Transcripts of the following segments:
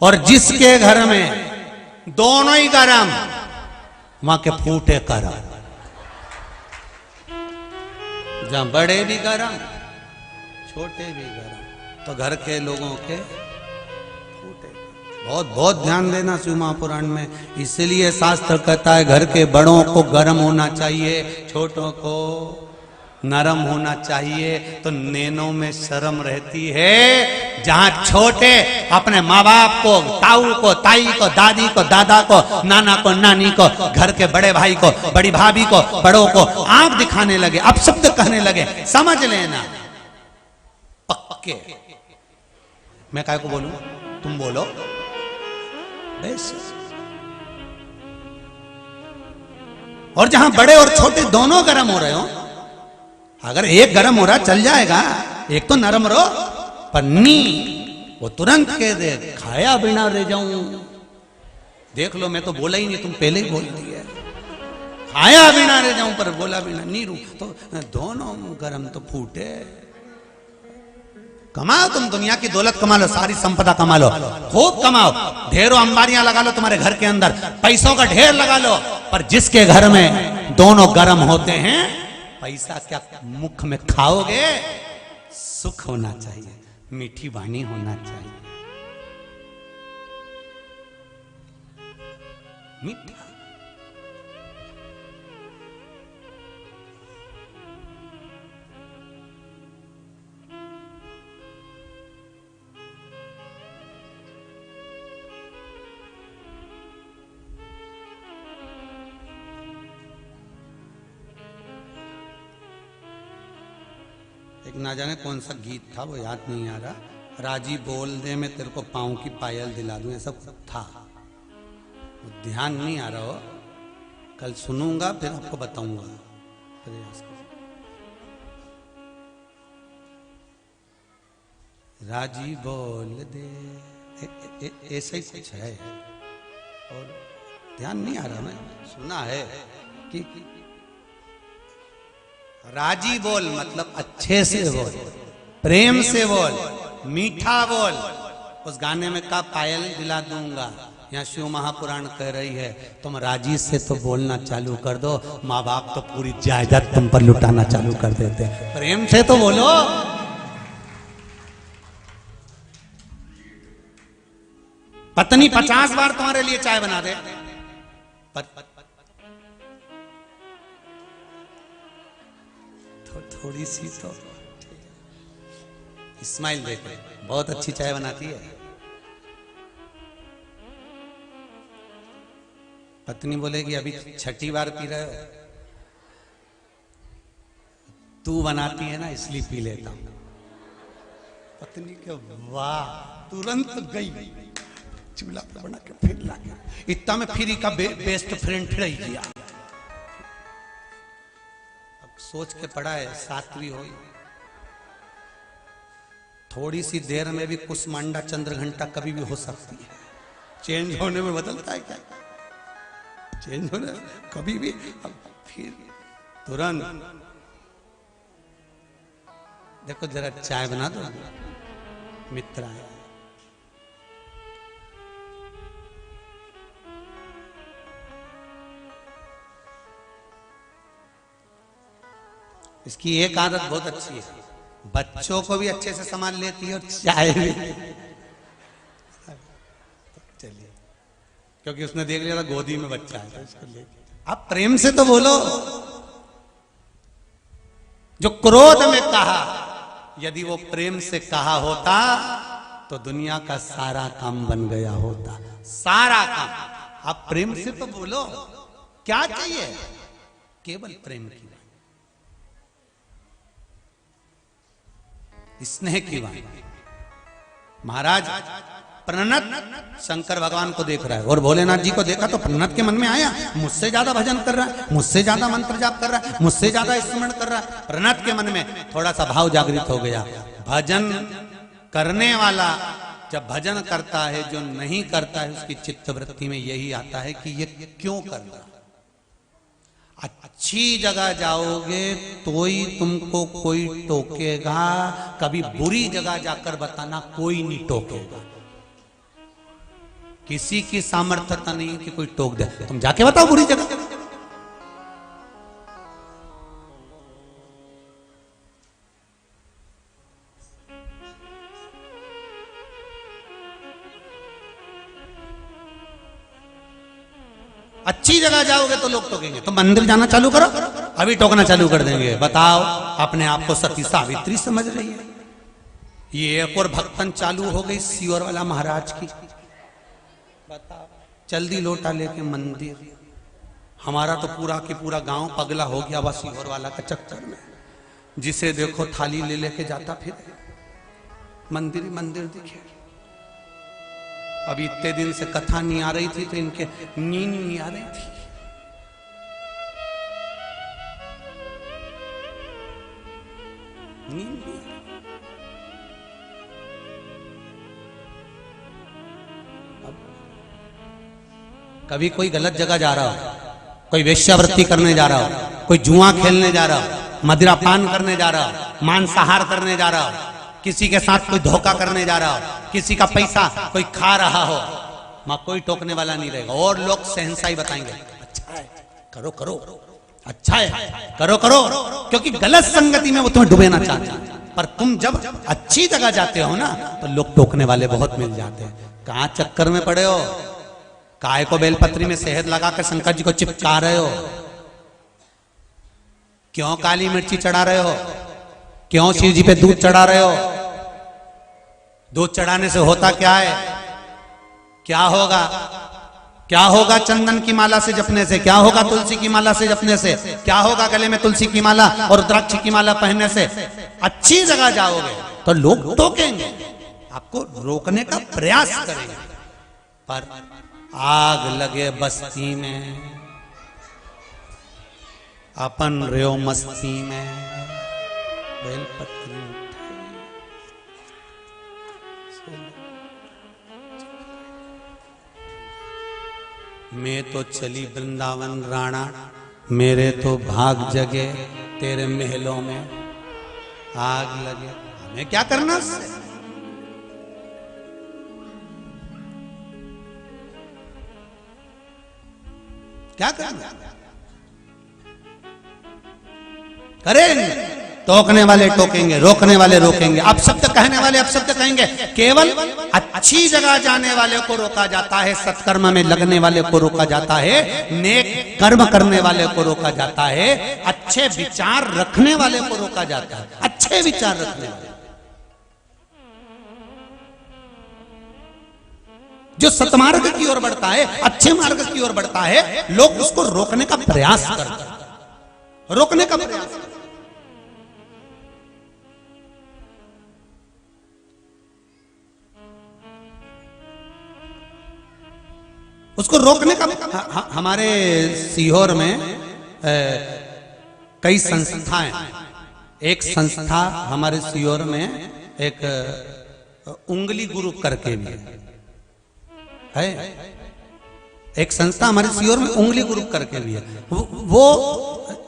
और जिसके घर में दोनों ही गरम, वहां के फूटे गरम। जहां बड़े भी गरम छोटे भी गरम, तो घर के लोगों के फूटे। बहुत बहुत ध्यान देना शिव महापुराण में। इसलिए शास्त्र कहता है घर के बड़ों को गर्म होना चाहिए, छोटों को नरम होना चाहिए। तो नैनों में शर्म रहती है। जहां छोटे अपने माँ बाप को, ताऊ को, ताई को, दादी को, दादा को, नाना को, नानी को, घर के बड़े भाई को, बड़ी भाभी को, बड़ों को आंख दिखाने लगे, अपशब्द कहने लगे, समझ लेना पक्के। मैं काय को बोलूं, तुम बोलो बस। और जहां बड़े और छोटे दोनों गर्म हो रहे हो, अगर एक गर्म हो रहा चल जाएगा, एक तो नरम रहो, पन्नी वो तुरंत कह दे खाया बिना रह जाऊं। देख लो, मैं तो बोला ही नहीं, तुम पहले ही बोल दिए खाया बिना रह जाऊं, पर बोला बिना नहीं रू। तो दोनों गर्म तो फूटे। कमाओ, तुम दुनिया की दौलत कमा लो, सारी संपदा कमा लो, खूब कमाओ, ढेरों अंबारियां लगा लो तुम्हारे घर के अंदर, पैसों का ढेर लगा लो, पर जिसके घर में दोनों गर्म होते हैं, पैसा क्या मुख में खाओगे, सुख होना चाहिए, मीठी वाणी होना चाहिए, मीठा। एक ना जाने कौन सा गीत था, वो याद नहीं आ रहा। राजी बोल दे मैं तेरे को पाँव की पायल दिला दूं, ऐसा था, ध्यान नहीं आ रहा हो। कल सुनूंगा फिर आपको बताऊंगा। प्रयास करो। राजी बोल दे, ऐसा ही कुछ है, और ध्यान नहीं आ रहा। मैं सुना है कि राजी बोल मतलब अच्छे से बोल, प्रेम से बोल, मीठा बोल। उस गाने में कहा पायल दिला दूंगा, यहाँ शिव महापुराण कह रही है तुम राजी से तो बोलना चालू कर दो, माँ बाप तो पूरी जायदाद तुम पर लुटाना चालू कर देते। प्रेम से तो बोलो। पत्नी 50 बार तुम्हारे लिए चाय बना दे, थोड़ी सी तो स्माइल देखे, बहुत अच्छी चाय बनाती है। पत्नी बोलेगी अभी 6ठी बार पी रहे हो, तू बनाती है ना इसलिए पी लेता हूं। पत्नी के वाह, तुरंत गई चूल्हा पे बना के फिर ला गया। इतना में फिर का बेस्ट फ्रेंड रह गया। सोच के पड़ा है 7वीं हो, थोड़ी सी देर में भी कुसमांडा चंद्र घंटा कभी भी हो सकती है। चेंज होने में बदलता है क्या? चेंज होने कभी भी, अब फिर तुरंत। देखो जरा चाय बना दो, मित्र आए। इसकी एक आदत बहुत अच्छी है, बच्चों को भी अच्छे से संभाल लेती है और चाय भी। चलिए, क्योंकि उसने देख लिया था गोदी में बच्चा है, तो इसको लेके आप प्रेम से तो बोलो। जो क्रोध में कहा, यदि वो प्रेम से कहा होता तो दुनिया का सारा काम बन गया होता, सारा काम। आप प्रेम से तो बोलो, क्या चाहिए, केवल प्रेम की, स्नेह की वाणी। महाराज प्रणत शंकर भगवान को देख रहा है और भोलेनाथ जी को देखा तो प्रणत के मन में आया, मुझसे ज्यादा भजन कर रहा है, मुझसे ज्यादा मंत्र जाप कर रहा है, मुझसे ज्यादा स्मरण कर रहा है। प्रणत के मन में थोड़ा सा भाव जागृत हो गया। भजन करने वाला जब भजन करता है, जो नहीं करता है उसकी चित्तवृत्ति में यही आता है कि ये क्यों कर रहा। अच्छी जगह जाओगे तो ही तुमको कोई टोकेगा, कभी बुरी जगह जाकर बताना कोई नहीं टोकेगा। किसी की सामर्थ्यता नहीं है कि कोई टोक दे। तुम जाके बताओ बुरी जगह। अच्छी जगह जाओगे तो लोग टोकेंगे। तो मंदिर जाना चालू करो, अभी टोकना चालू कर देंगे। बताओ, अपने आप को सती सावित्री समझ रही है। ये एक और भक्तन चालू हो गई सीहोर वाला महाराज की। बताओ, जल्दी लोटा लेके मंदिर। हमारा तो पूरा की पूरा गांव पगला हो गया बस सीहोर वाला का चक्कर में। जिसे देखो थाली ले लेके जाता फिर मंदिर ही मंदिर दिखे। अभी इतने दिन से कथा नहीं आ रही थी तो इनके नींद नहीं आ रही थी। नींद नहीं आ रही। कभी कोई गलत जगह जा रहा हो, कोई वेश्यावृत्ति करने जा रहा हो, कोई जुआ खेलने जा रहा हो, मदिरा पान करने जा रहा हो, मांसाहार करने जा रहा हो, किसी के साथ कोई धोखा करने जा रहा हो, किसी का पैसा कोई खा रहा हो, मां कोई टोकने वाला नहीं रहेगा। और लोग सहनसाई बताएंगे, अच्छा है करो करो, अच्छा है करो करो, क्योंकि गलत संगति में वो तुम्हें डुबेना चाहते हैं। पर तुम जब अच्छी जगह जाते हो ना तो लोग टोकने वाले बहुत मिल जाते हैं। कहां चक्कर में पड़े हो? काय को बेलपत्री में शहद लगाकर शंकर जी को चिपका रहे हो? क्यों काली मिर्ची चढ़ा रहे हो? क्यों शिव जी पे दूध चढ़ा रहे हो? दूध चढ़ाने से होता क्या है? क्या होगा? क्या होगा चंदन की माला से जपने से? क्या होगा तुलसी की माला से जपने से? क्या होगा गले में तुलसी की माला और रुद्राक्ष की माला पहनने से? अच्छी जगह जाओगे तो लोग टोकेंगे, आपको रोकने का प्रयास करेंगे। पर आग लगे बस्ती में, अपन रेव मस्ती में, बेलपत्री मैं तो चली वृंदावन राणा, मेरे तो भाग जगे तेरे महलों में आग लगे। हमें क्या करना? क्या करना? करेंगे, टोकने वाले टोकेंगे, रोकने वाले रोकेंगे, अपशब्द कहने वाले अपशब्द कहेंगे। केवल अच्छी जगह जाने वाले को रोका जाता है, सत्कर्म में लगने वाले को रोका जाता है, नेक कर्म करने वाले को रोका जाता है, अच्छे विचार रखने वाले को रोका जाता है। अच्छे विचार रखने वाले जो सतमार्ग की ओर बढ़ता है, अच्छे मार्ग की ओर बढ़ता है, लोग उसको रोकने का प्रयास करते हैं, रोकने का प्रयास करते हैं। उसको रोकने का हमारे सीहोर में कई संस्थाएं, एक संस्था हमारे सीहोर में एक उंगली गुरु करके भी है, एक संस्था हमारे सीहोर में उंगली गुरु करके भी है। वो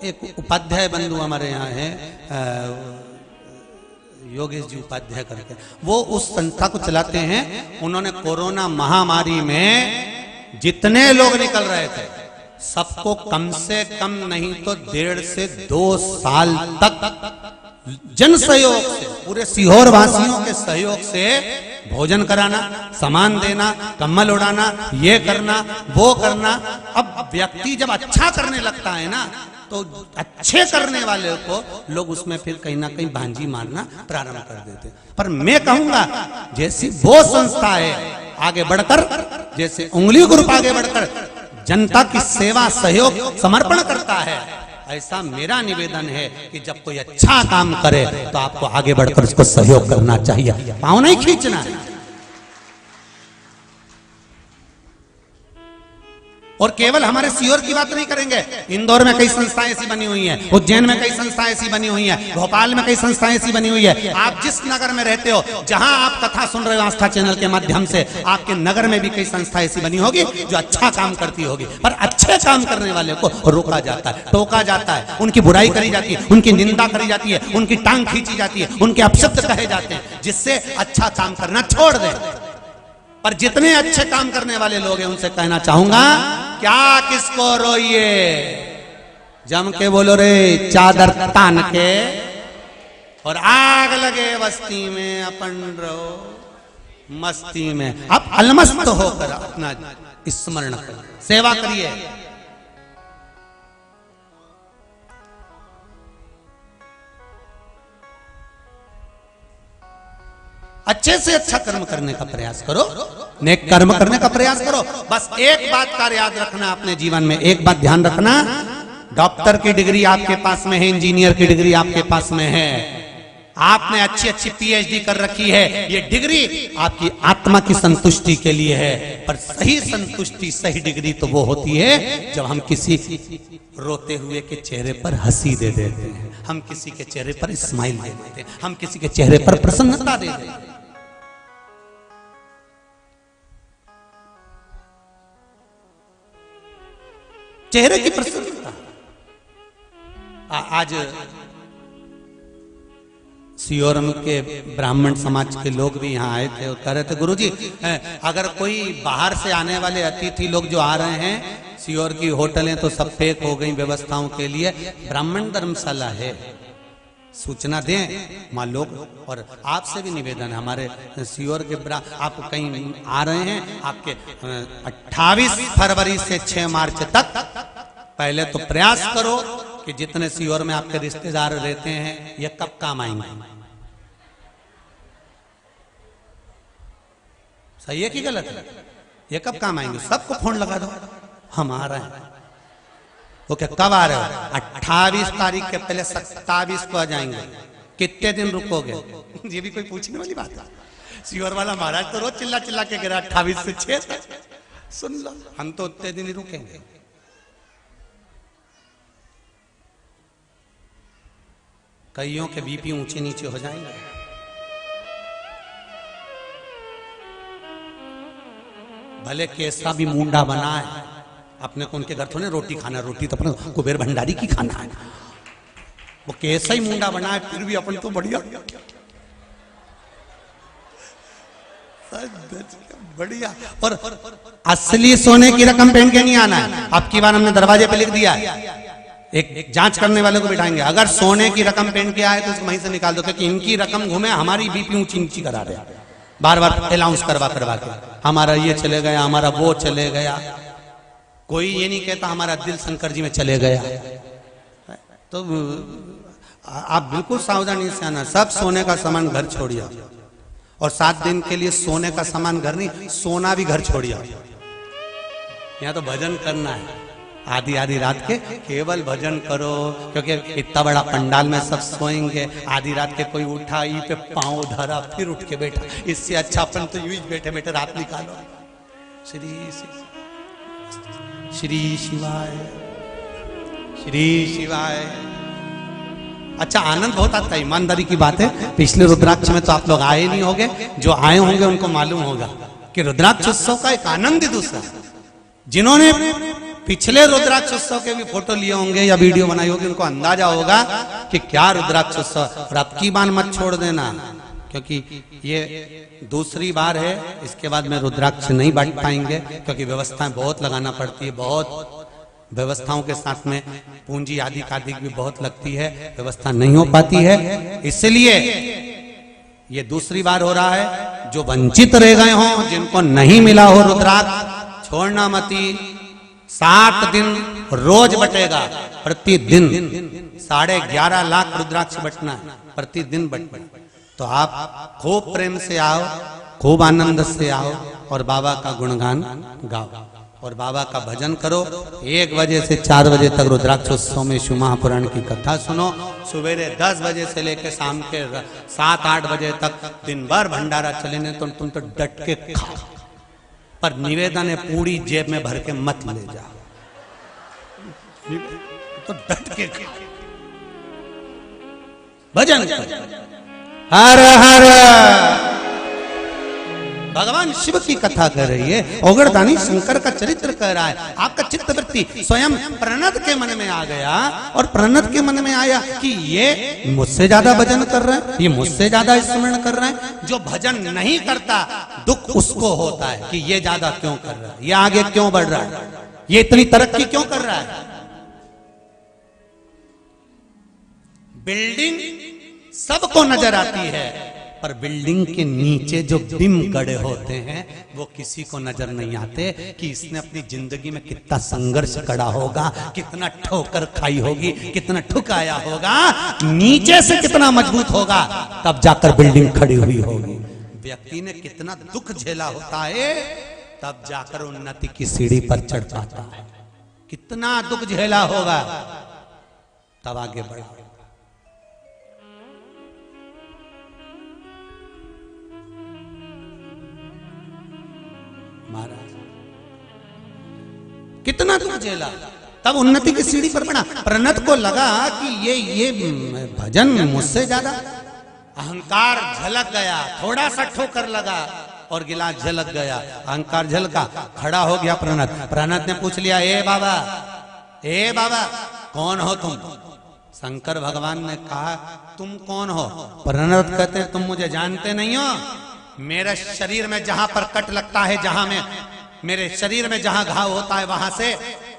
एक उपाध्याय बंधु हमारे यहाँ है, योगेश जी उपाध्याय करके, वो उस संस्था को चलाते हैं। उन्होंने कोरोना महामारी में जितने लोग निकल रहे थे सबको कम से कम नहीं तो 1.5 से 2 साल तक जन सहयोग से, पूरे सीहोर वासियों के सहयोग से भोजन कराना, सामान देना, कम्बल उड़ाना, ये करना वो करना। अब व्यक्ति जब अच्छा करने लगता है ना तो अच्छे करने वाले को लोग उसमें फिर कहीं ना कहीं भांजी मारना प्रारंभ कर देते। पर मैं कहूंगा जैसी वो संस्था है आगे बढ़कर, जैसे उंगली ग्रुप आगे बढ़कर जनता की सेवा सहयोग समर्पण करता है, ऐसा मेरा निवेदन है कि जब कोई अच्छा काम करे तो आपको आगे बढ़कर उसको सहयोग करना चाहिए, पाँव नहीं खींचना है। और केवल हमारे सीहोर की बात नहीं करेंगे, इंदौर में कई संस्थाएं ऐसी बनी हुई हैं, उज्जैन में कई संस्थाएं ऐसी बनी हुई हैं, भोपाल में कई संस्थाएं ऐसी बनी हुई है। आप जिस नगर में रहते हो, जहां आप कथा सुन रहे हो आस्था चैनल के माध्यम से, आपके नगर में भी कई संस्थाएं ऐसी बनी होगी जो अच्छा काम करती होगी। पर अच्छे काम करने वाले को रोका जाता है, टोका जाता है, उनकी बुराई करी जाती है, उनकी निंदा करी जाती है, उनकी टांग खींची जाती है, उनके अपशब्द कहे जाते हैं, जिससे अच्छा काम करना छोड़ दें। पर जितने अच्छे काम करने वाले लोग हैं उनसे कहना चाहूंगा, क्या किसको रोइए, जम के बोलो रे चादर तान के, और आग लगे बस्ती में अपन रहो मस्ती में। आप अलमस्त होकर अपना स्मरण करिए, सेवा करिए। अच्छे से अच्छा कर्म करने का प्रयास करो, नेक कर्म करने का प्रयास करो। बस एक बात का याद रखना अपने जीवन में, एक बात ध्यान रखना, डॉक्टर की डिग्री आपके पास में है, इंजीनियर की डिग्री आपके पास में है, आपने अच्छी अच्छी पीएचडी कर रखी है, ये डिग्री आपकी आत्मा की संतुष्टि के लिए है। पर सही संतुष्टि, सही डिग्री तो वो होती है जब हम किसी रोते हुए के चेहरे पर हंसी दे देते हैं, हम किसी के चेहरे पर स्माइल दे देते हैं, हम किसी के चेहरे पर प्रसन्नता दे देते हैं। चेहरे की प्रसन्नता। आज सियोरम के ब्राह्मण समाज के लोग भी यहाँ आए थे और कह रहे थे, गुरुजी अगर कोई बाहर से आने वाले अतिथि लोग जो आ रहे हैं, सियोर की होटलें तो सब फेक हो गई व्यवस्थाओं के लिए, ब्राह्मण धर्मशाला है, सूचना दें मां लोग। और आपसे भी निवेदन है, हमारे सियोर के आप कहीं आ रहे हैं, आपके 28 फरवरी से 6 मार्च तक पहले तो प्रयास करो कि जितने सियोर में आपके रिश्तेदार रहते हैं ये कब काम आएंगे। सही है कि गलत है? ये कब काम आएंगे? सबको फोन लगा दो, हम आ रहे हैं। वो क्या कब आ रहे हो? 28 तारीख के पहले 27 को आ जाएंगे। कितने दिन रुकोगे? ये भी कोई पूछने वाली बात है? सियोर वाला महाराज तो रोज चिल्ला चिल्ला के गिरा 28 से 6 तक। सुन लो, हम तो उतने दिन ही रुकेंगे। कईयों के बीपी ऊंचे नीचे हो जाएंगे। भले कैसा भी मुंडा बना है, अपने को उनके घर थोड़े रोटी खाना, रोटी तो अपने कुबेर भंडारी की खाना है। वो कैसा ही मुंडा बना है फिर भी अपन तो बढ़िया बढ़िया। और असली सोने की रकम पहन के नहीं आना है। अब की बार हमने दरवाजे पे लिख दिया है, एक जांच करने वाले को बिठाएंगे, अगर सोने की रकम पहन के आए तो उसको वहीं से निकाल दो, क्योंकि इनकी रकम घूमे, हमारी बीपी ऊंची नीची करा रहे हैं बार बार अनाउंस करवा के, हमारा ये चले गया, हमारा वो चले गया। कोई ये नहीं कहता हमारा दिल शंकर जी में चले गया। तो आप बिल्कुल सावधानी से आना। सब सोने का सामान घर छोड़िए, और 7 दिन के लिए सोने का सामान घर नहीं, सोना भी घर छोड़िए। यहाँ तो भजन करना है, आधी आधी रात के केवल भजन करो, क्योंकि इतना बड़ा पंडाल में सब सोएंगे। आधी रात के कोई उठा, ई पे पांव धरा, फिर उठ के बैठा, इससे अच्छा अपन तो यूं बैठे बैठे रात निकालो। श्री श्री शिवाय, श्री शिवाय। अच्छा, आनंद बहुत आता है, ईमानदारी की बात है। पिछले रुद्राक्ष में तो आप लोग आए नहीं होंगे, जो आए होंगे उनको मालूम होगा कि रुद्राक्ष उत्सव का एक आनंद ही दूसरा। जिन्होंने पिछले रुद्राक्ष उत्सव के भी फोटो लिए होंगे या वीडियो बनाई होगी, उनको अंदाजा होगा कि क्या रुद्राक्ष उत्सव। और अब की बार मत छोड़ देना, क्योंकि ये दूसरी बार है, इसके बाद में रुद्राक्ष नहीं बांट पाएंगे, क्योंकि व्यवस्थाएं बहुत लगाना पड़ती है। बहुत व्यवस्थाओं के साथ में पूंजी आदि कादिक भी बहुत लगती है, व्यवस्था नहीं हो पाती है। इसलिए ये दूसरी बार हो रहा है। जो वंचित रह गए हों, जिनको नहीं मिला हो रुद्राक्ष, छोड़ना मती। 7 दिन रोज बटेगा, प्रतिदिन 11.5 लाख रुद्राक्ष बटना है, प्रतिदिन बटना। तो आप खूब प्रेम से आओ, खूब आनंद से आओ, और बाबा का गुणगान गाओ, और बाबा का भजन करो। 1 बजे से 4 बजे तक रुद्राक्ष उत्सव में शिव महापुराण की कथा सुनो। सवेरे 10 बजे से लेकर शाम के 7-8 बजे तक दिन भर भंडारा चलेने, तो तुम तो डट के खाओ, पर निवेदन है पूरी जेब में भर के मत ले जाओ, तो डट के खाओ, भजन करो। हर हर भगवान शिव की कथा कर रही है, ओगड़दानी शंकर का चरित्र कह रहा है। आपका चित्त वृत्ति स्वयं प्रणत के मन में आ गया, और प्रणत के मन में आया कि ये मुझसे ज्यादा भजन कर रहा है, ये मुझसे ज्यादा स्मरण कर रहा है। जो भजन नहीं करता, दुख उसको होता है कि ये ज्यादा क्यों कर रहा है, ये आगे क्यों बढ़ रहा है, ये इतनी तरक्की क्यों कर रहा है। बिल्डिंग सबको नजर आती है, पर बिल्डिंग के नीचे जो बिम गड़े होते हैं वो किसी को नजर नहीं आते कि इसने अपनी जिंदगी में कितना संघर्ष करा होगा, कितना ठोकर खाई होगी, कितना ठुकाया होगा, नीचे से कितना मजबूत होगा, तब जाकर बिल्डिंग खड़ी हुई होगी। व्यक्ति ने कितना दुख झेला होता है तब जाकर उन्नति की सीढ़ी पर चढ़ पाता है। कितना दुख झेला होगा तब आगे बढ़ा। महाराज कितना दुख झेला तब उन्नति की सीढ़ी पर बढ़ा। प्रणत को लगा कि ये भजन मुझसे ज्यादा, अहंकार झलक गया, थोड़ा सा ठोकर लगा और गिलास झलक गया, अहंकार झलका, खड़ा हो गया प्रणत। प्रणत ने पूछ लिया, ए बाबा कौन हो तुम? शंकर भगवान ने कहा, तुम कौन हो? प्रणत कहते तुम मुझे जानते नहीं हो। मेरे शरीर में जहां पर कट लगता है, मेरे शरीर में जहां घाव होता है वहां से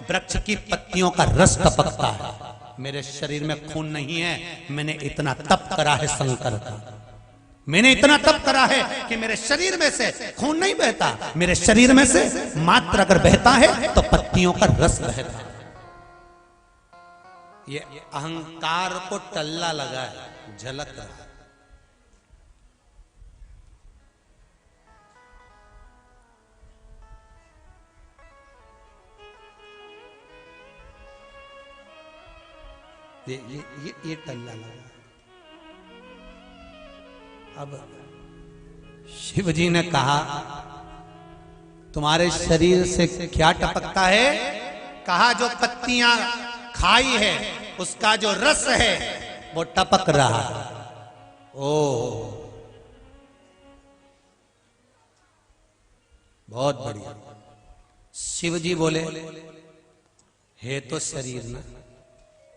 वृक्ष की पत्तियों का रस टपकता है। मेरे शरीर में खून नहीं है। मैंने इतना तप करा है शंकर का, मैंने इतना तप करा है कि मेरे शरीर में से खून नहीं बहता, मेरे शरीर में से मात्र अगर बहता है तो पत्तियों का रस बहता है। ये अहंकार को टल्ला लगा है, झलक रहा है। ये टल्ला लगा। अब शिव जी ने कहा, तुम्हारे शरीर से क्या टपकता है? कहा, जो पत्तियां खाई है उसका जो रस है वो टपक रहा है। ओ बहुत बढ़िया। शिव जी बोले, है तो शरीर ना,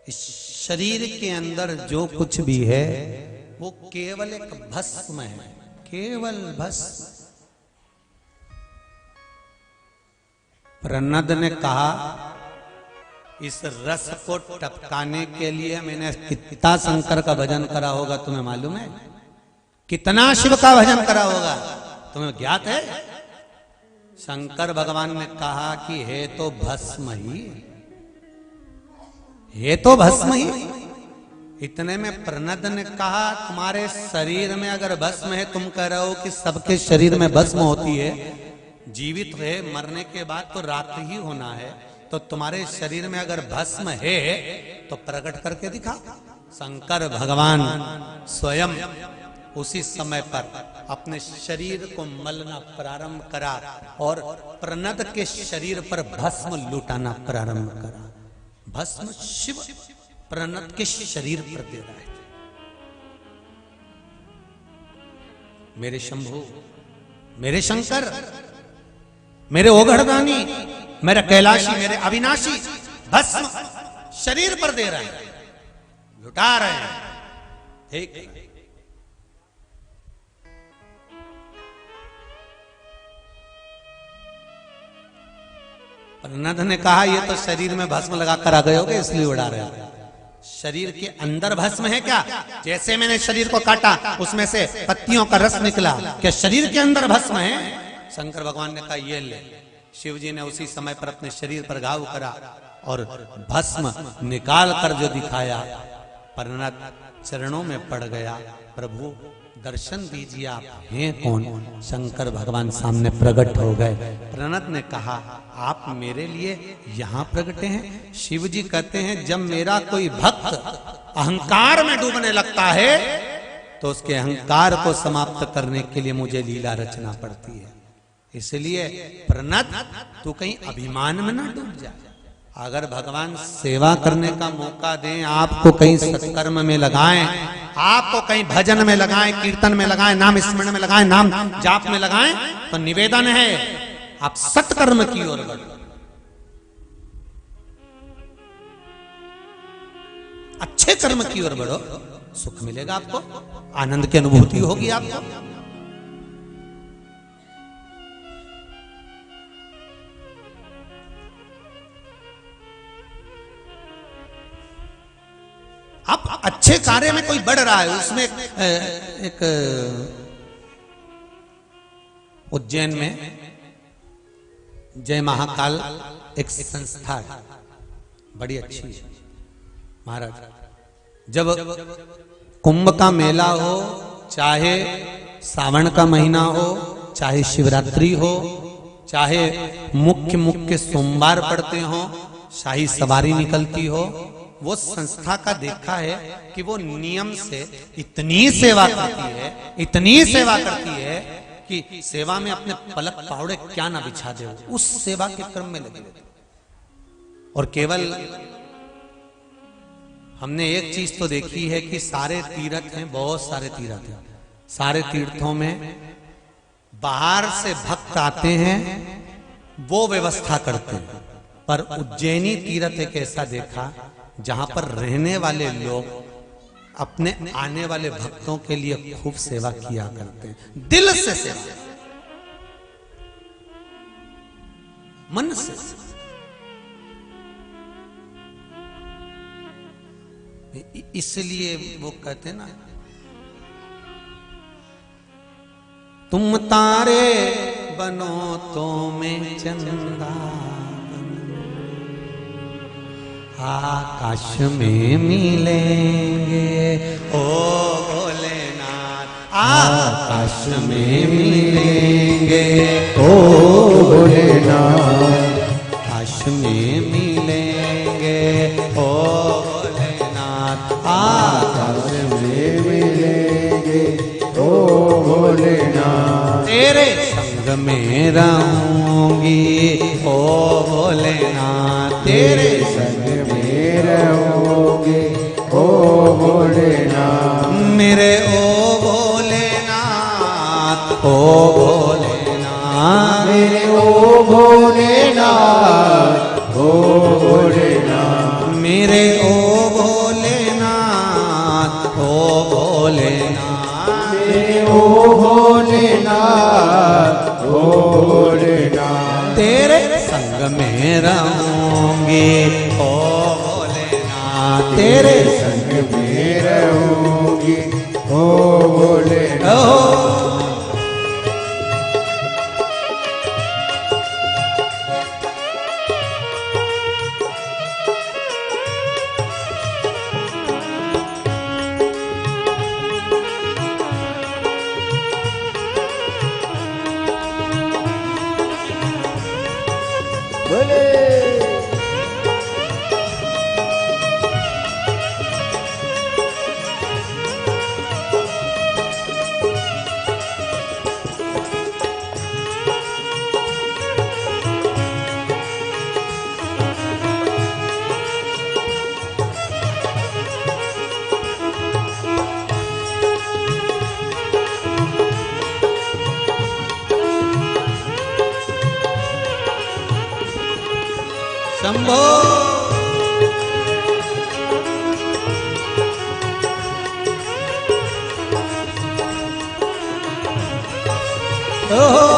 इस शरीर के अंदर जो कुछ भी है वो केवल एक भस्म है, केवल भस्म। प्रनद ने कहा, इस रस को टपकाने के लिए मैंने कितना शंकर का भजन करा होगा तुम्हें मालूम है? कितना शिव का भजन करा होगा तुम्हें ज्ञात है? शंकर भगवान ने कहा कि है तो भस्म ही, ये तो भस्म ही। इतने में प्रणद ने कहा, तुम्हारे शरीर में अगर भस्म है, तुम कह रहे हो कि सबके शरीर में भस्म होती है, जीवित है, मरने के बाद तो रात ही होना है, तो तुम्हारे शरीर में अगर भस्म है तो प्रकट करके दिखा। शंकर भगवान स्वयं उसी समय पर अपने शरीर को मलना प्रारंभ करा और प्रणद के शरीर पर भस्म लुटाना प्रारंभ करा। भस्म शिव प्रणत के शरीर पर दे रहे थे। मेरे शंभु, मेरे शंकर, मेरे ओघड़दानी, मेरे कैलाशी, मेरे अविनाशी भस्म शरीर पर दे रहे हैं, लुटा रहे हैं। ठीक, प्रणद ने कहा, ये तो शरीर में भस्म लगा कर आ गए होगे इसलिए उड़ा रहे हो। शरीर के अंदर भस्म है क्या? जैसे मैंने शरीर को काटा उसमें से पत्तियों का रस निकला, क्या शरीर के अंदर भस्म है? शंकर भगवान ने कहा, ये ले। शिव जी ने उसी समय पर अपने शरीर पर घाव करा और भस्म निकाल कर जो दिखाया, प्रणद चरणों में पड़ गया। प्रभु दर्शन दीजिए, आप हैं कौन? शंकर भगवान सामने प्रकट हो गए। प्रणत ने कहा, आप मेरे लिए यहाँ प्रकटे हैं? शिव जी कहते हैं, जब मेरा कोई भक्त अहंकार में डूबने लगता है तो उसके अहंकार को समाप्त करने के लिए मुझे लीला रचना पड़ती है। इसलिए प्रणत, तू कहीं अभिमान में ना डूब जा। अगर भगवान सेवा करने का मौका दें, आपको कहीं सत्कर्म में लगाएं, आपको कहीं भजन में लगाएं, कीर्तन में लगाएं, नाम स्मरण में लगाएं, नाम जाप में लगाएं, तो निवेदन है आप सत्कर्म की ओर बढ़ो, अच्छे कर्म की ओर बढ़ो, सुख मिलेगा आपको, आनंद की अनुभूति होगी आपको। अब अच्छे कार्य में कोई बढ़ रहा है, उसमें एक उज्जैन में जय महाकाल एक संस्था है, बड़ी अच्छी है महाराज। जब कुंभ का मेला हो, चाहे सावन का महीना हो, चाहे शिवरात्रि हो, चाहे मुख्य सोमवार पड़ते हो, शाही सवारी निकलती हो, वो संस्था का देखा है कि वो नियम से इतनी सेवा करती है, इतनी सेवा करती है कि सेवा में अपने पलक पावड़े क्या ना बिछा दे, उस सेवा के क्रम में लगे रहते। और केवल हमने एक चीज तो देखी है कि सारे तीर्थ हैं, बहुत सारे तीर्थ हैं, सारे तीर्थों में बाहर से भक्त आते हैं, वो व्यवस्था करते हैं, पर उज्जैनी तीर्थ एक ऐसा देखा जहां पर रहने वाले लोग अपने आने वाले भक्तों के लिए खूब सेवा किया करते हैं, दिल से सेवा, मन से। इसलिए वो कहते हैं ना, तुम तारे बनो तो मैं चंदा आकाश में मिलेंगे, ओ भोलेनाथ आकाश में मिलेंगे, ओ भोलेनाथ आकाश में मिलेंगे, ओ भोलेनाथ आकाश में मिलेंगे, ओ भोलेनाथ तेरे संग में रहूंगी, ओ भोलेनाथ तेरे संग में रहोगे, ओ भोलेनाथ मेरे ओ भोलेनाथ, ओ भोलेनाथ मेरे ओ भोलेनाथ, ओ भोलेनाथ मेरे ओ भोलेनाथ, ओ भोलेनाथ मेरे ओ भोलेनाथ, ओ भोलेनाथ तेरे संग में रहूंगी, ओ भोलेनाथ तेरे संग में रहूंगी, ओ भोलेनाथ बोले। शंभो ओहो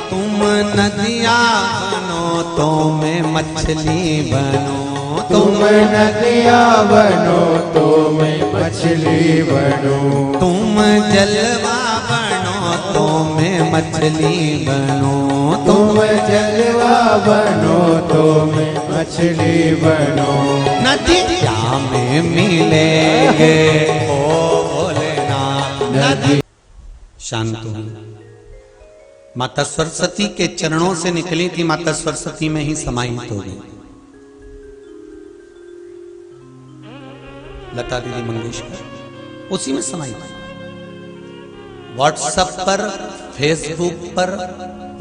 तुम नदियाँ बनो तो मैं मछली बनूं, तुम नदियाँ बनो तो मैं मछली बनूं, तुम जलवा बनो तो मैं मछली बनूं, तुम जलवा बनो तो मैं मछली बनूं, नदिया में मिलेंगे, ओ भोलेनाथ नदी। शांत हो, माता सरस्वती के चरणों से निकली थी, माता सरस्वती में ही समाहित हो गई। लता दीदी मंगेशकर उसी में समाहित है। व्हाट्सएप पर, फेसबुक पर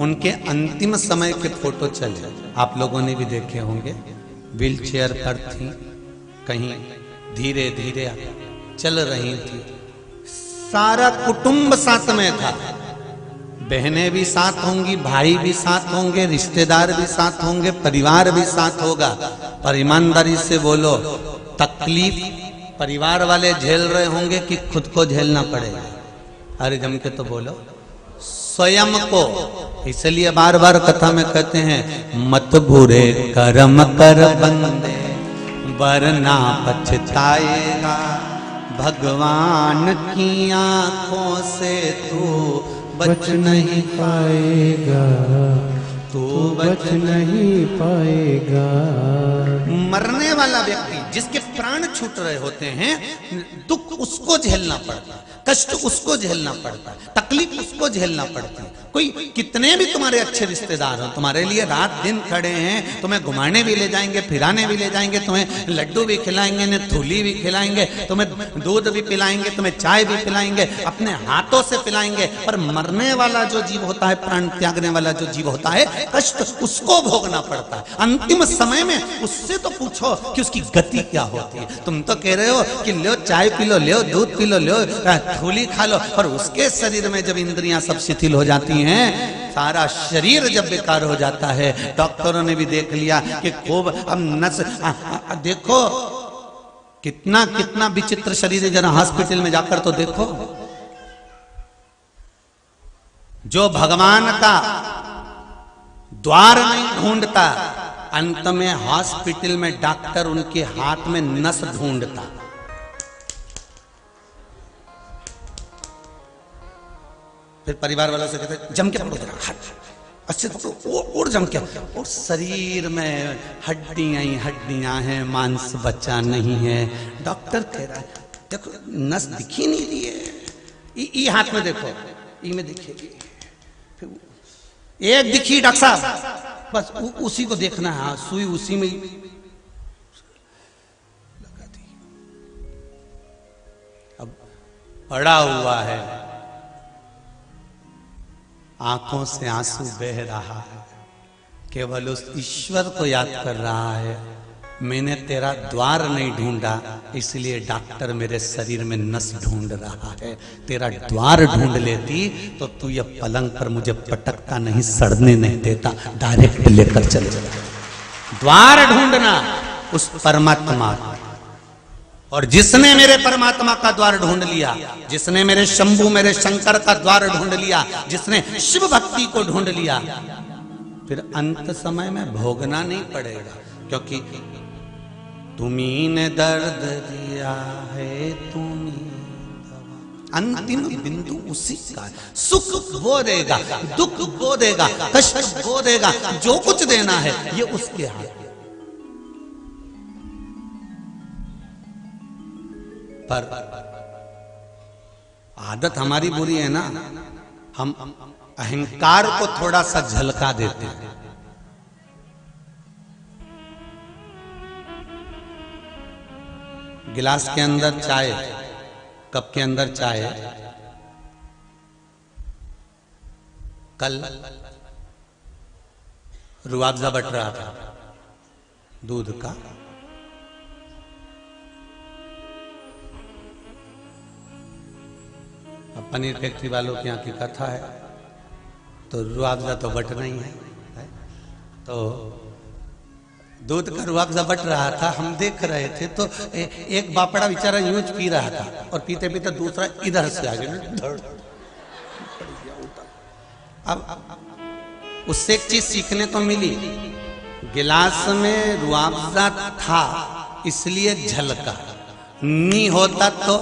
उनके अंतिम समय के फोटो चले, आप लोगों ने भी देखे होंगे। व्हील चेयर पर थी, कहीं धीरे धीरे चल रही थी, सारा कुटुंब साथ में था, बहनें भी साथ होंगी, भाई भी साथ होंगे, रिश्तेदार भी साथ होंगे, परिवार भी साथ होगा। पर ईमानदारी से बोलो, तकलीफ परिवार वाले झेल रहे होंगे कि खुद को झेलना पड़ेगा? अरे जम के तो बोलो, स्वयं को। इसलिए बार बार कथा में कहते हैं मत बुरे कर्म कर बंदे वरना पछताएगा, भगवान की आंखों से तू बच नहीं पाएगा, तू बच नहीं पाएगा। मरने वाला व्यक्ति जिसके प्राण छूट रहे होते हैं, दुख उसको झेलना पड़ता है, कष्ट उसको झेलना पड़ता है, तकलीफ उसको झेलना पड़ती है। कोई कितने भी तुम्हारे अच्छे रिश्तेदार हो, तुम्हारे लिए रात दिन खड़े हैं, तुम्हें घुमाने भी ले जाएंगे, फिराने भी ले जाएंगे, तुम्हें लड्डू भी खिलाएंगे, ने थूली भी खिलाएंगे, तुम्हें दूध भी पिलाएंगे, तुम्हें चाय भी पिलाएंगे, अपने हाथों से पिलाएंगे। पर मरने वाला जो जीव होता है, प्राण त्यागने वाला जो जीव होता है, कष्ट उसको भोगना पड़ता है। अंतिम समय में उससे तो पूछो कि उसकी गति क्या होती है। तुम तो कह रहे हो कि लो चाय पी लो, लो दूध पी लो, लो थूली खा लो, और उसके शरीर में जब इंद्रियां सब शिथिल हो जाती हैं, सारा शरीर जब बेकार हो जाता है, डॉक्टरों ने भी देख लिया कि खूब अब नस देखो कितना कितना विचित्र शरीर है। जरा हॉस्पिटल में जाकर तो देखो, जो भगवान का द्वार नहीं ढूंढता, अंत में हॉस्पिटल में डॉक्टर उनके हाथ में नस ढूंढता। फिर परिवार वालों से कहते जम के पकड़ो, जरा अच्छे पकड़ो, और जम के, और शरीर में हड्डियां ही हड्डियां हैं, मांस बचा नहीं है। डॉक्टर कह रहा है देखो नस दिखी नहीं रही है, ई हाथ में देखो, ई में दिखेगी, फिर एक दिखी डॉक्टर साहब, बस उसी को देखना है, सुई उसी में लगा दी। अब पड़ा हुआ है, आंखों से आंसू बह रहा है, केवल उस ईश्वर को याद कर रहा है, मैंने तेरा द्वार नहीं ढूंढा इसलिए डॉक्टर मेरे शरीर में नस ढूंढ रहा है। तेरा द्वार ढूंढ लेती तो तू ये पलंग पर मुझे पटकता नहीं, सड़ने नहीं देता, डायरेक्ट लेकर चले जाता। द्वार ढूंढना उस परमात्मा, और जिसने मेरे परमात्मा का द्वार ढूंढ लिया, जिसने मेरे शंभु मेरे शंकर का द्वार ढूंढ लिया, जिसने शिव भक्ति को ढूंढ लिया, फिर अंत समय में भोगना नहीं पड़ेगा, क्योंकि तुम्ही ने दर्द दिया है, तुम्ही दवा। अंतिम बिंदु उसी का है। सुख वो देगा, दुख वो देगा, कष्ट वो देगा, जो कुछ देना है ये उसके हाथ। पर आदत हमारी बुरी है ना, हम अहंकार को थोड़ा सा झलका देते हैं। गिलास के अंदर चाय, कप के अंदर चाय, कल रुआवजा बट रहा था दूध का, अब पनीर फैक्ट्री वालों की यहाँ की कथा है, तो रुआवजा तो बट नहीं है, तो दूध का रुआवजा बट रहा था, हम देख रहे थे, तो एक बापड़ा बेचारा यूं पी रहा था, और पीते पीते दूसरा इधर से आ गया। अब उससे एक चीज सीखने को मिली, गिलास में रुआवजा था इसलिए झलका, नहीं होता तो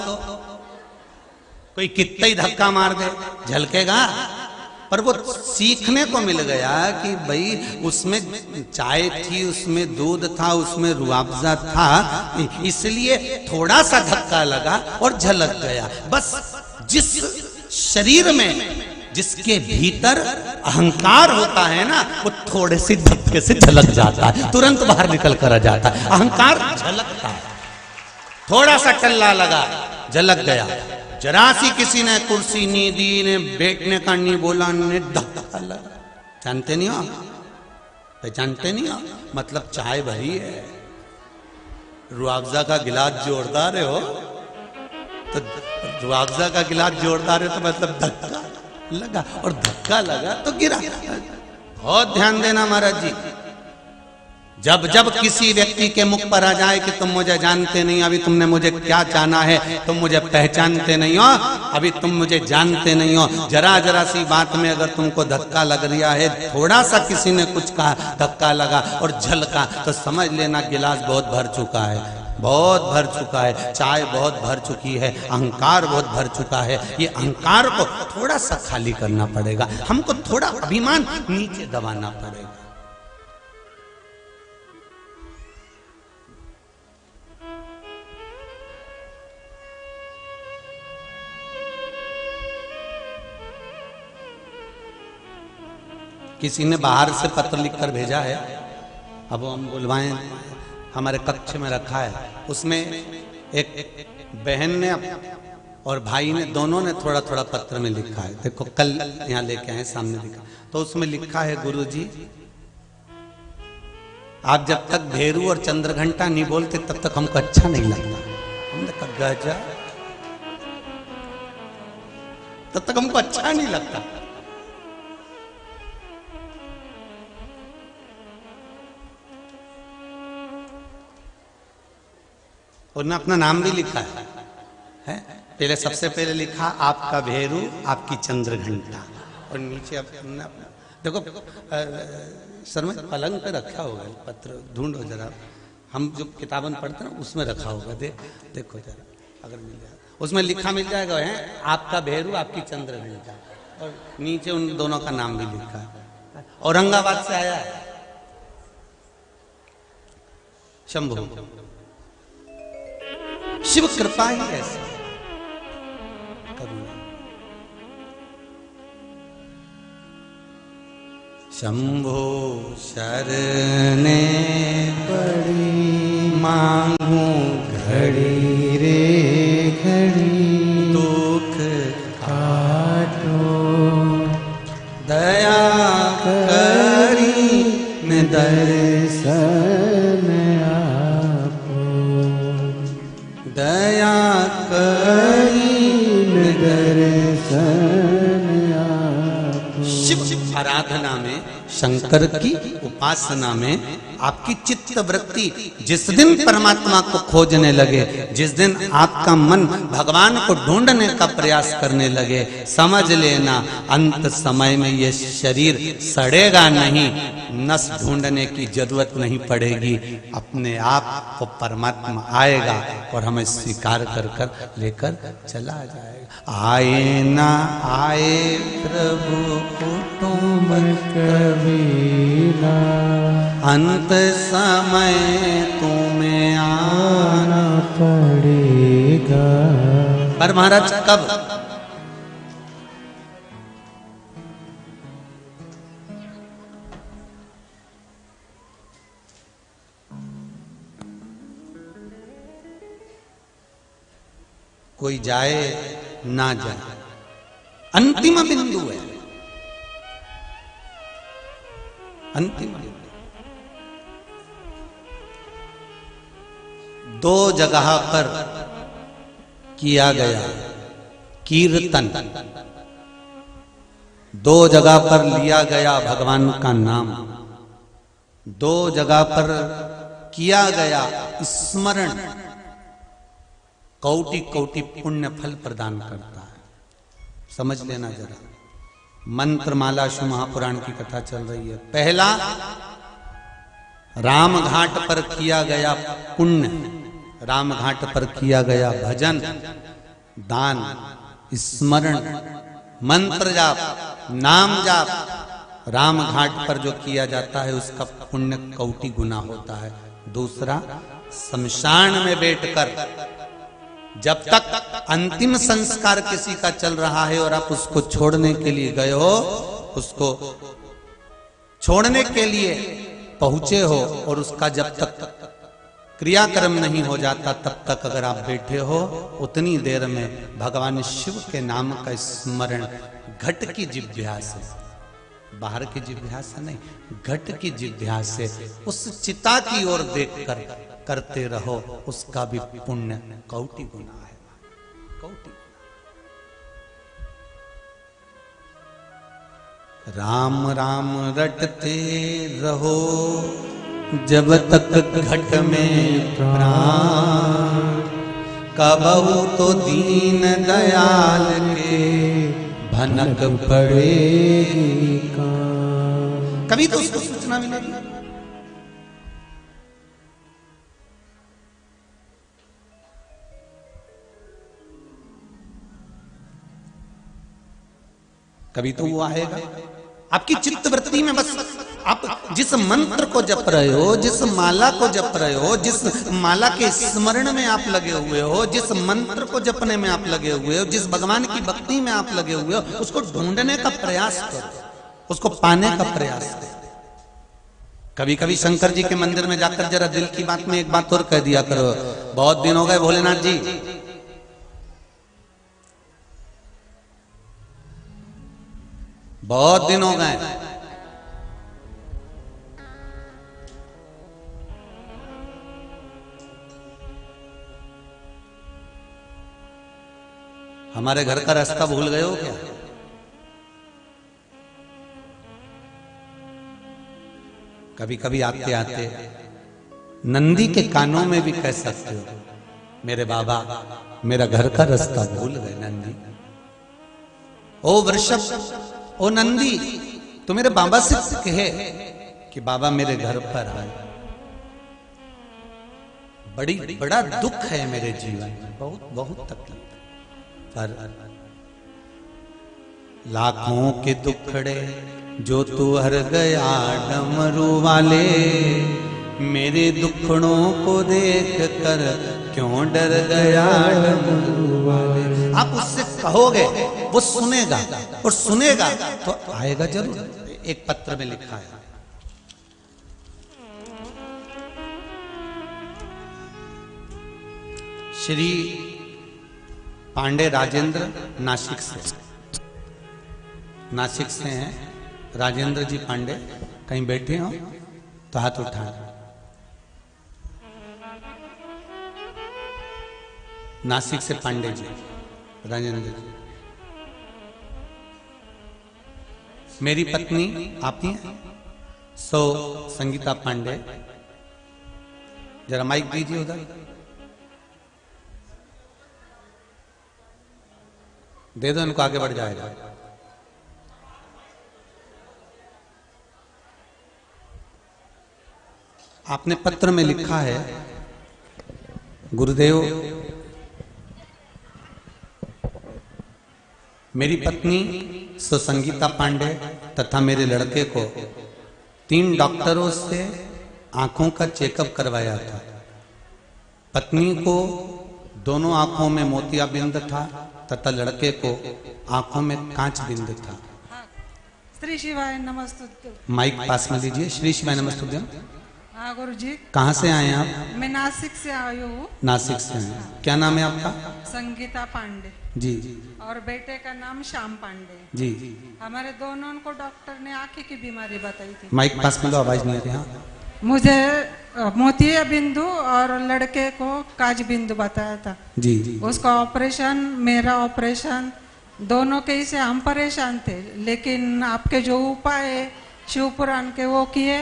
कोई कितना ही धक्का मार दे झलकेगा। पर वो सीखने को मिल गया कि भाई उसमें चाय थी, उसमें दूध था, उसमें रुआवजा था, इसलिए थोड़ा सा धक्का लगा और झलक गया। बस जिस शरीर में, जिसके भीतर अहंकार होता है ना, वो थोड़े से धक्के से झलक जाता है, तुरंत बाहर निकल कर आ जाता है। अहंकार झलकता है, थोड़ा सा टल्ला लगा झलक गया। जरा सी किसी ने कुर्सी नहीं दी, ने बैठने का नहीं बोला, ने धक्का लगा। जानते नहीं हो, पहचानते नहीं हो, मतलब चाय भरी है, रुआवजा का गिलास जोरदार है हो, तो रुआवजा का गिलास जोरदार है तो मतलब धक्का लगा, और धक्का लगा तो गिरा। बहुत ध्यान देना महाराज जी, जब जब किसी व्यक्ति के मुख पर आ जाए कि तुम मुझे जानते नहीं, अभी तुमने मुझे क्या जाना है, तुम मुझे पहचानते नहीं हो, अभी तुम मुझे जानते नहीं हो, जरा जरा सी बात में अगर तुमको धक्का लग रहा है, थोड़ा सा किसी ने कुछ कहा, धक्का लगा और झलका, तो समझ लेना गिलास बहुत भर चुका है, बहुत भर चुका है, चाय बहुत भर चुकी है, अहंकार बहुत भर चुका है। ये अहंकार को थोड़ा सा खाली करना पड़ेगा, हमको थोड़ा अभिमान नीचे दबाना पड़ेगा। किसी ने बाहर से पत्र लिखकर भेजा है, अब हम बुलवाएं, हमारे कक्ष में रखा है। उसमें एक बहन ने और भाई ने, दोनों ने थोड़ा थोड़ा पत्र में लिखा है। देखो कल यहाँ लेके आए, सामने दिखा, तो उसमें लिखा है, गुरुजी आप जब तक भेरू और चंद्रघंटा नहीं बोलते तब तक हमको अच्छा नहीं लगता। हमने कहा गजा, तब तक हमको अच्छा नहीं लगता। उन्होंने अपना नाम भी लिखा है? पहले सबसे पहले लिखा आपका भेरू, आपकी चंद्रघंटा, और नीचे अपना देखो सर में पलंग पे रखा होगा पत्र, ढूंढो जरा, हम जो किताबन पढ़ते हैं उसमें रखा होगा, देखो जरा अगर मिल जाए, उसमें लिखा मिल जाएगा है आपका भेरू, आपकी चंद्रघंटा, और नीचे उन दोनों का नाम भी लिखा है। औरंगाबाद से आया है शंभू, शिव कृपा ही ऐसी करुणा। शंभो शरणे पड़ी मांगू घड़ी रे घड़ी, दुख काटो दया करी न दर्शन आपो, दया करी न दर्शन आपो। शिव आराधना में, शंकर की उपासना में आपकी चित्त वृत्ति जिस दिन परमात्मा को खोजने लगे, जिस दिन आपका मन भगवान को ढूंढने का प्रयास करने लगे, समझ लेना अंत समय में ये शरीर सड़ेगा नहीं, नस ढूंढने की जरूरत नहीं पड़ेगी, अपने आप को परमात्मा आएगा और हमें स्वीकार कर कर लेकर चला जाएगा। आए ना आए प्रभु कुटुंब कबीरा, अंत समय तुम्हें आना पड़ेगा। पर महाराज कब? कोई जाए ना जाए, अंतिम बिंदु है, अंतिम बिंदु। दो जगह पर किया गया कीर्तन, दो जगह पर लिया गया भगवान का नाम, दो जगह पर किया गया स्मरण, कोटि कोटि पुण्य फल प्रदान करता है। समझ लेना जरा, मंत्रमाला शिव महापुराण की कथा चल रही है। पहला राम घाट पर किया गया पुण्य, राम घाट पर किया गया भजन, दान, स्मरण, मंत्र जाप, नाम जाप, राम घाट पर जो किया जाता है उसका पुण्य कोटि गुना होता है। दूसरा, शमशान में बैठकर जब तक अंतिम संस्कार किसी का चल रहा है और आप उसको छोड़ने के लिए गए हो, उसको छोड़ने के लिए पहुंचे हो और उसका जब तक क्रियाक्रम नहीं हो जाता तब तक अगर आप बैठे हो, उतनी देर में भगवान शिव के नाम का स्मरण घट की जिह्वा से, बाहर की जिह्वा से नहीं, घट की जिह्वा से उस चिता की ओर देखकर करते रहो, उसका भी पुण्य कोटि गुना है, कोटि। राम राम रटते रहो, जब तक घट में प्राण कबहू तो दीन दयाल के भनक पड़ेगी कान। कभी तो उसको सूचना मिलेगी। कभी तो वो आएगा आपकी चित्त वृत्ति में। बस आप जिस मंत्र को जप रहे हो, जिस माला को जप रहे हो, जिस माला के स्मरण में आप लगे हुए हो, जिस मंत्र को जपने में आप लगे हुए हो, जिस भगवान की भक्ति में आप लगे हुए हो, उसको ढूंढने का प्रयास करो, उसको पाने का प्रयास करो। कभी कभी शंकर जी के मंदिर में जाकर जरा दिल की बात में एक बात और कह दिया करो, बहुत दिन हो गए भोलेनाथ जी, बहुत दिन हो गए, हमारे घर का रास्ता भूल गए हो क्या? कभी कभी आते आते नंदी के कानों में भी कह सकते हो, मेरे बाबा मेरा घर का रास्ता भूल गए नंदी। ओ वृषभ, ओ नंदी, तो मेरे बाबा से कहे कि बाबा मेरे घर पर आए, बड़ा दुख है मेरे जीवन में, बहुत बहुत तकलीफ, पर लाखों के दुखड़े जो तू हर गया डमरू वाले, मेरे दुखड़ों को देख कर क्यों डर गया डमरू वाले। आप उससे कहोगे वो सुनेगा, और सुनेगा तो आएगा जरूर। एक पत्र में लिखा है, श्री पांडे राजेंद्र नासिक से हैं, राजेंद्र जी पांडे, कहीं बैठे हो तो हाथ उठाएं। नासिक से पांडे जी, राजेंद्र जी। मेरी पत्नी आप ही हैं, सो संगीता पांडे, जरा माइक दीजिए उधर, दे दो इनको, आगे बढ़ जाएगा। आपने पत्र में लिखा है, गुरुदेव मेरी पत्नी सुसंगीता पांडे तथा मेरे लड़के को 3 डॉक्टरों से आंखों का चेकअप करवाया था। पत्नी को दोनों आंखों में मोतियाबिंद था तथा लड़के को आंखों में कांच बिंद था। श्री शिवाय नमस्तुभ्यं। माइक पास में लीजिए। श्री शिवाय नमस्तुभ्यं। हाँ गुरु जी। कहाँ से आए हैं आप? मैं नासिक से आई हूँ। नासिक से हैं। क्या नाम है आपका? संगीता पांडे जी। और बेटे का नाम श्याम पांडे जी। हमारे दोनों को डॉक्टर ने आंखें की बीमारी बताई थी। माइक पास में लो, आवाज नहीं आ रही। हाँ, मुझे मोतिया बिंदु और लड़के को काज बिंदु बताया था जी। उसका ऑपरेशन, मेरा ऑपरेशन, दोनों के से हम परेशान थे, लेकिन आपके जो उपाय शिव पुराण के वो किए